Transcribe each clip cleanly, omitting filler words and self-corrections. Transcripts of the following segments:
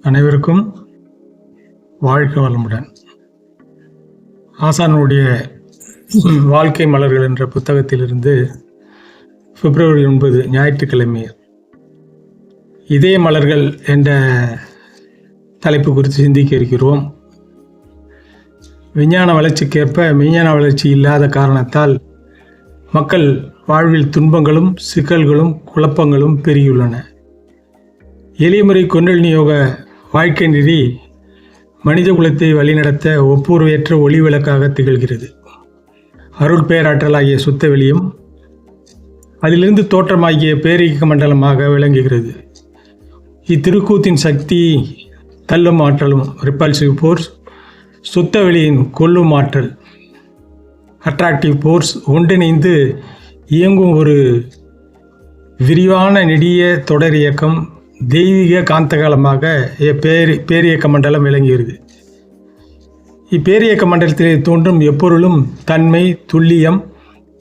அனைவருக்கும் வாழ்க வளமுடன். ஆசானுடைய வாழ்க்கை மலர்கள் என்ற புத்தகத்திலிருந்து பிப்ரவரி 9 ஞாயிற்றுக்கிழமை இதய மலர்கள் என்ற தலைப்பு குறித்து சிந்திக்க இருக்கிறோம். விஞ்ஞான வளர்ச்சிக்கேற்ப மெய்ஞான வளர்ச்சி இல்லாத காரணத்தால் மக்கள் வாழ்வில் துன்பங்களும் சிக்கல்களும் குழப்பங்களும் பெருகியுள்ளன. எளிமுறை கொண்டல் யோக வாழ்க்கை நெறி மனித குலத்தை வழிநடத்த ஒப்புரவையற்ற ஒளி விளக்காக திகழ்கிறது. அருள் பேராற்றலாகிய சுத்த வெளியும் அதிலிருந்து தோற்றமாகிய பேரியக்க மண்டலமாக விளங்குகிறது. இத்திருக்கூத்தின் சக்தி தள்ளும் ஆற்றலும் ரிப்பல்சிவ் ஃபோர்ஸ், சுத்த வெளியின் கொல்லும் ஆற்றல் அட்ராக்டிவ் ஃபோர்ஸ் ஒன்றிணைந்து இயங்கும் ஒரு விரிவான நெடிய தொடர் இயக்கம் தெய்வீக காந்தகாலமாக பேரியக்க மண்டலம் விளங்குகிறது. இப்பேரியக்க மண்டலத்திலே தோன்றும் எப்பொருளும் தன்மை, துல்லியம்,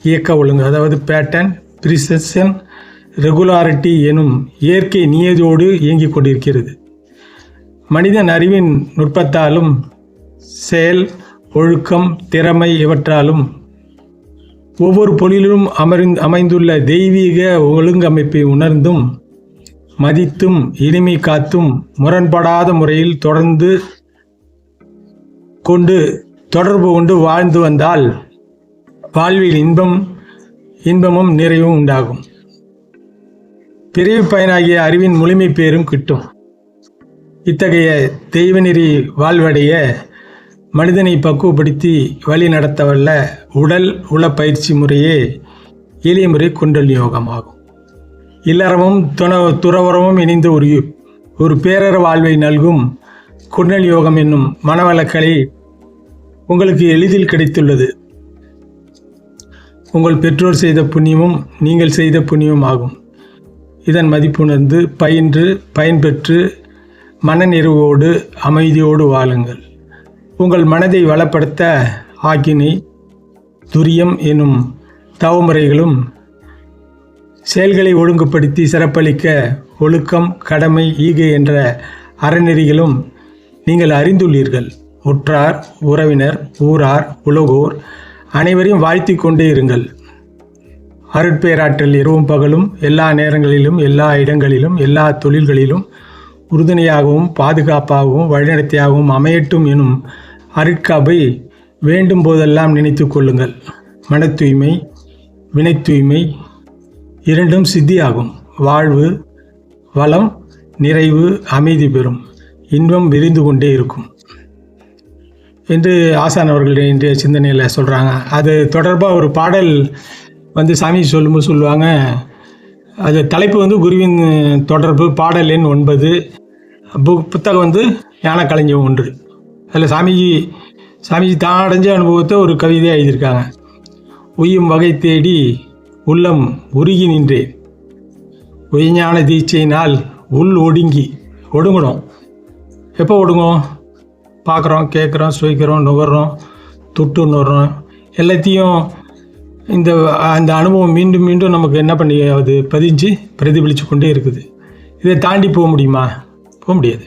இயக்க ஒழுங்கு, அதாவது பேட்டர்ன், ப்ரிசிஷன், ரெகுலாரிட்டி எனும் இயற்கை நியதியோடு இயங்கிக் கொண்டிருக்கிறது. மனிதன் அறிவின் நுட்பத்தாலும் செயல், ஒழுக்கம், திறமை இவற்றாலும் ஒவ்வொரு பொருளிலும் அமைந்துள்ள தெய்வீக ஒழுங்கமைப்பை உணர்ந்தும் மதித்தும் இனிமை காத்தும் முரண்படாத முறையில் தொடர்பு கொண்டு வாழ்ந்து வந்தால் வாழ்வில் இன்பமும் நிறைவும் உண்டாகும். பிறவி பயனாகிய அறிவின் முழுமை பேரும் கிட்டும். இத்தகைய தெய்வநெறி வாழ்வடைய மனிதனை பக்குவப்படுத்தி வழி நடத்தவல்ல உடல் உள பயிற்சி முறையே எளிய முறை கொண்டல் யோகமாகும். இல்லறமும் துறவரமும் இணைந்த ஒரு பேரற வாழ்வை நல்கும் கொண்டல் யோகம் என்னும் மனவளக்கலை உங்களுக்கு எளிதில் கிடைத்துள்ளது. உங்கள் பெற்றோர் செய்த புண்ணியமும் நீங்கள் செய்த புண்ணியமும் ஆகும். இதன் மதிப்புணர்ந்து பயன்பெற்று மனநிறைவோடு அமைதியோடு வாழுங்கள். உங்கள் மனதை வளப்படுத்த ஆக்கினை, துரியம் எனும் தவமுறைகளும் செயல்களை ஒழுங்குபடுத்தி சிறப்பளிக்க ஒழுக்கம், கடமை, ஈகை என்ற அறநெறிகளும் நீங்கள் அறிந்துள்ளீர்கள். உற்றார், உறவினர், ஊரார், உலகோர் அனைவரையும் வாழ்த்தி கொண்டே இருங்கள். அருட்பேராற்றல் இரவும் பகலும் எல்லா நேரங்களிலும் எல்லா இடங்களிலும் எல்லா தொழில்களிலும் உறுதுணையாகவும் பாதுகாப்பாகவும் வழிநடத்தியாகவும் அமையட்டும் எனும் அருட்காப்பை வேண்டும் போதெல்லாம் நினைத்து கொள்ளுங்கள். மன தூய்மை, வினை தூய்மை இரண்டும் சித்தியாகும். வாழ்வு, வளம், நிறைவு, அமைதி பெறும். இன்பம் விரிந்து கொண்டே இருக்கும் என்று ஆசான் அவர்கள் இன்றைய சிந்தனையில் சொல்கிறாங்க. அது தொடர்பாக ஒரு பாடல் சாமி சொல்லும்போது சொல்லுவாங்க. அது தலைப்பு குருவின் தொடர்பு, பாடல் எண் 9, புத்தகம் ஞானக்களஞ்சியம் 1. அதில் சாமிஜி தான் அடைஞ்ச அனுபவத்தை ஒரு கவிதையாக எழுதியிருக்காங்க. உய்யும் வகை தேடி உள்ளம் உருகி நின்றேன், உய்ஞான தீட்சையினால் உள் ஒடுங்கணும். எப்போ ஒடுங்கும்? பார்க்குறோம், கேட்குறோம், சுவைக்கிறோம், நுகர்றோம், தொட்டு நுறோம், எல்லாத்தையும் அந்த அனுபவம் மீண்டும் மீண்டும் நமக்கு என்ன பண்ணி அது பதிஞ்சு பிரதிபலித்து கொண்டே இருக்குது. இதை தாண்டி போக முடியுமா? போக முடியாது.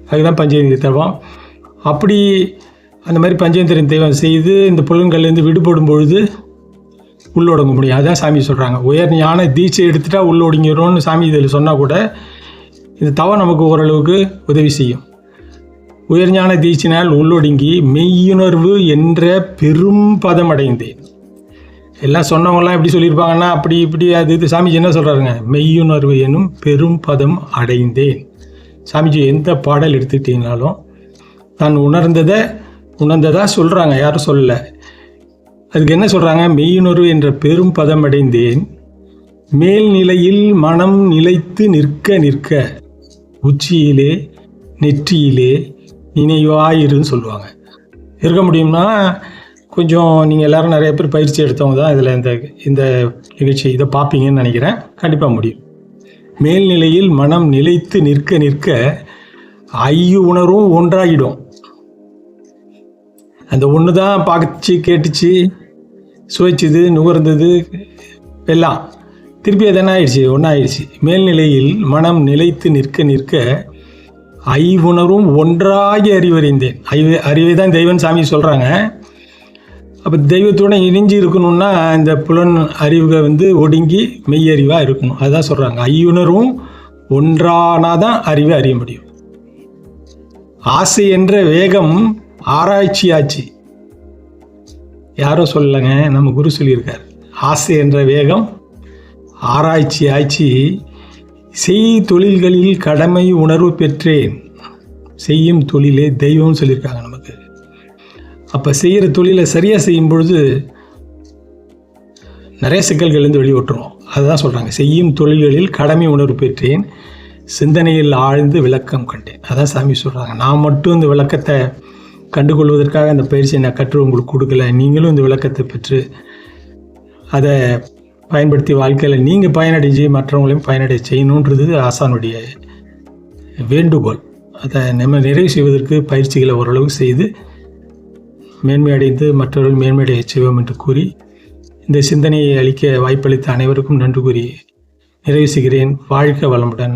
அதுதான் பஞ்சேந்திர தெய்வம். அப்படி அந்த மாதிரி பஞ்சேந்திர தெய்வம் செய்து இந்த புலன்கள்லேருந்து விடுபடும் பொழுது உள்ளொடுங்க முடியும். அதுதான் சாமி சொல்கிறாங்க. உயர் ஞான தீட்சை எடுத்துட்டா உள்ளொடுங்கிறோன்னு சாமி இதில் சொன்னால் கூட இது தவறு நமக்கு ஓரளவுக்கு உதவி செய்யும். உயர்ஞான தீட்சினால் உள்ளொடுங்கி மெய்யுணர்வு என்ற பெரும் பதம் அடைந்தேன். எல்லாம் சொன்னவங்களாம் எப்படி சொல்லியிருப்பாங்கன்னா அப்படி இப்படி இது சாமிஜி என்ன சொல்கிறாருங்க? மெய்யுணர்வு எனும் பெரும் பதம் அடைந்தேன். சாமிஜி எந்த பாடல் எடுத்துக்கிட்டீங்கனாலும் தான் உணர்ந்ததா சொல்கிறாங்க, யாரும் சொல்லலை. அதுக்கு என்ன சொல்கிறாங்க? மெய்யுணர்வு என்ற பெரும் பதம் அடைந்தேன், மேல்நிலையில் மனம் நிலைத்து நிற்க உச்சியிலே நெற்றியிலே நினைவாயிருன்னு சொல்லுவாங்க. இருக்க முடியும்னா கொஞ்சம் நீங்கள் எல்லோரும் நிறைய பேர் பயிற்சி எடுத்தவங்க தான் இதில் இந்த நிகழ்ச்சி இதை பார்ப்பீங்கன்னு நினைக்கிறேன். கண்டிப்பாக முடியும். மேல்நிலையில் மனம் நிலைத்து நிற்க ஐயு உணர்வும் ஒன்றாகிடும். அந்த ஒன்று தான் பார்த்துச்சு, கேட்டுச்சு, சுவைச்சுது, நுகர்ந்தது எல்லாம் திருப்பி அது என்ன ஆயிடுச்சு? ஒன்றாயிடுச்சு. மேல்நிலையில் மனம் நிலைத்து நிற்க ஐவுணரும் ஒன்றாகி அறிவறிந்தேன். அறிவை தான் தெய்வம் சாமி சொல்கிறாங்க. அப்போ தெய்வத்துடன் இணைஞ்சு இருக்கணும்னா இந்த புலன் அறிவுகள் ஒடுங்கி மெய்யறிவாக இருக்கணும். அதுதான் சொல்கிறாங்க. ஐயுணரும் ஒன்றானாதான் அறிவை அறிய முடியும். ஆசை என்ற வேகம் ஆராய்ச்சியாச்சு. யாரோ சொல்லலைங்க, நம்ம குரு சொல்லியிருக்கார். ஆசை என்ற வேகம் ஆராய்ச்சி ஆட்சி. செய் தொழில்களில் கடமை உணர்வு பெற்றேன். செய்யும் தொழிலே தெய்வம் சொல்லியிருக்காங்க நமக்கு. அப்போ செய்கிற தொழிலை சரியாக செய்யும் பொழுது நிறைய சிக்கல்கள்லேருந்து வெளிவட்டுரும். அதுதான் சொல்கிறாங்க. செய்யும் தொழில்களில் கடமை உணர்வு பெற்றேன், சிந்தனையில் ஆழ்ந்து விளக்கம் கண்டேன். அதான் சாமி சொல்கிறாங்க. நான் மட்டும் இந்த விளக்கத்தை கண்டுகொள்வதற்காக அந்த பயிற்சியை நான் கற்று உங்களுக்கு கொடுக்கல. நீங்களும் இந்த விளக்கத்தை பெற்று அதை பயன்படுத்தி வாழ்க்கையில் நீங்கள் பயனடைஞ்சு மற்றவங்களையும் பயனடைய செய்யணுன்றது ஆசானுடைய வேண்டுகோள். அதை நம்ம நிறைவு செய்வதற்கு பயிற்சிகளை ஓரளவு செய்து மேன்மையடைந்து மற்றவர்கள் மேன்மையடைய செய்வோம் என்று கூறி இந்த சிந்தனையை அளிக்க வாய்ப்பளித்த அனைவருக்கும் நன்றி கூறி நிறைவு செய்கிறேன். வாழ்க வளமுடன்.